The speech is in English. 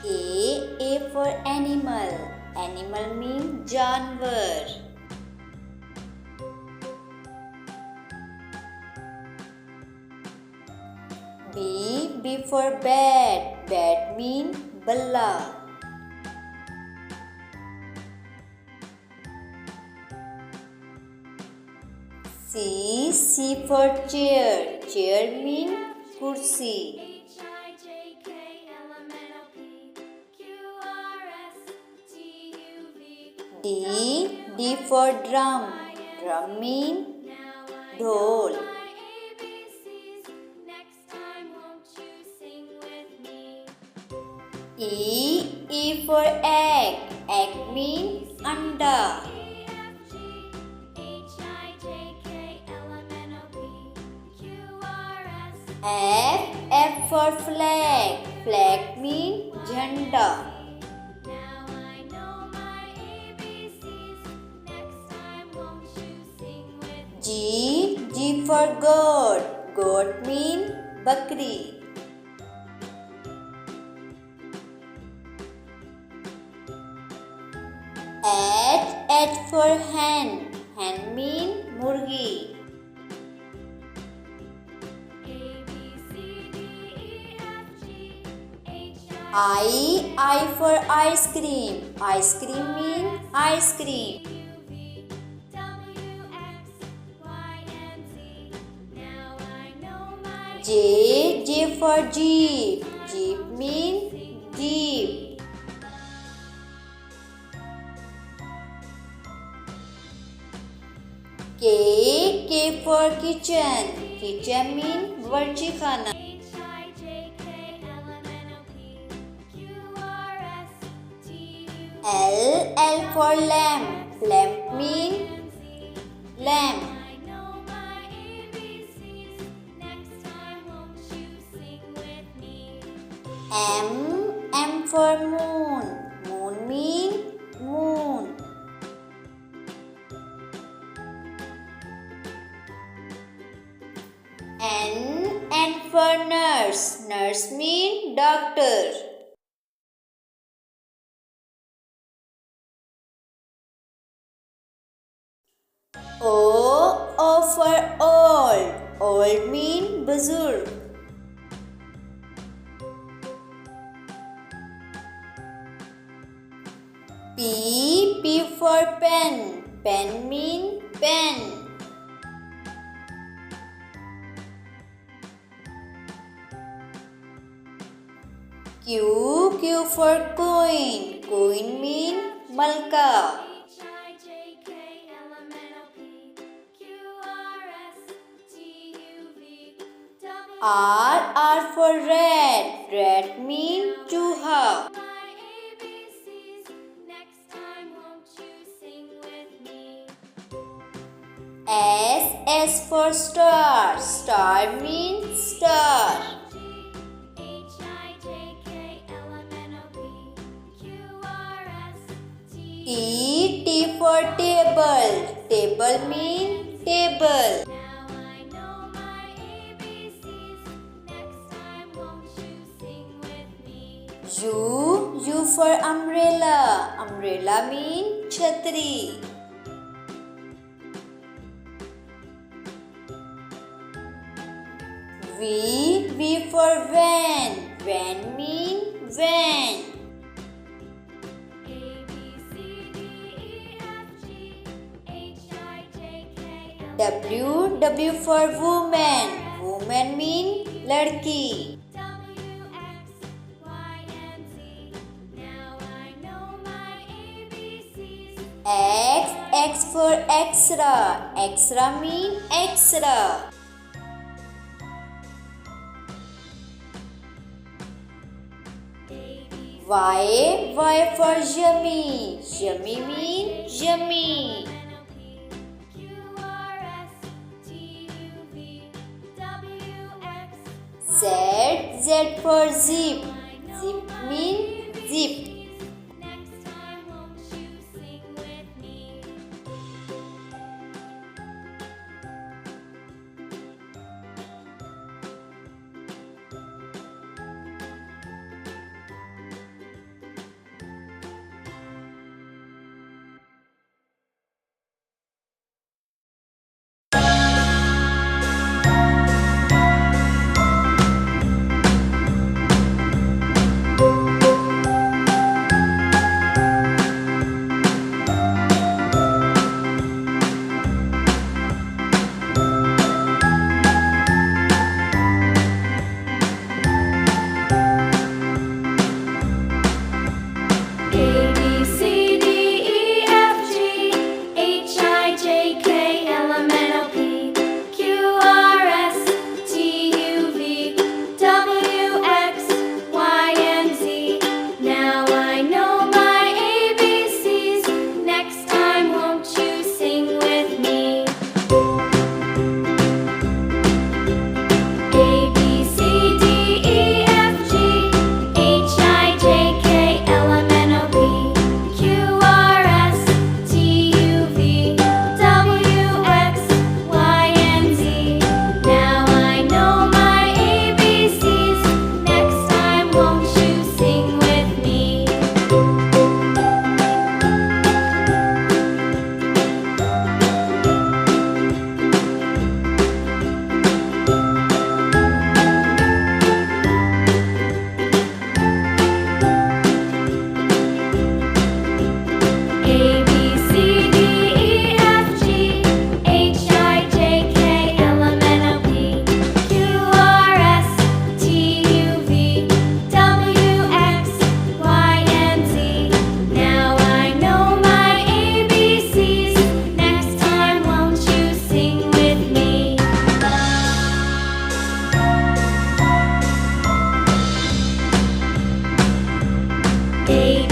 A for animal. Animal means जानवर. B for bat. Bat means balla. C for chair. Chair means kursi. D for drum. Drum means dhol. E for egg. Egg means anda. F for flag. Flag means jhanda. G for goat. Goat means bakri. H for hen. Hen means murgi. I for ice cream. Ice cream means ice cream. J for jeep. Jeep means jeep. K for kitchen. Kitchen means barchi khana. L for lamp. Lamp means lamp. M for moon. Moon means moon. N for nurse. Nurse means doctor. O for old. Old means buzurg. P for pen. Pen means pen. Q for coin. Coin means malka. R for red. Red means chooha. S for star. Star means star. T for table. Table means table. U for umbrella. Umbrella means chhatri. V for van. Van means van. W for woman. Woman means ladki. X for extra. Extra means extra. Y for yummy. Yummy means yummy. Z for zip. Zip means zip. A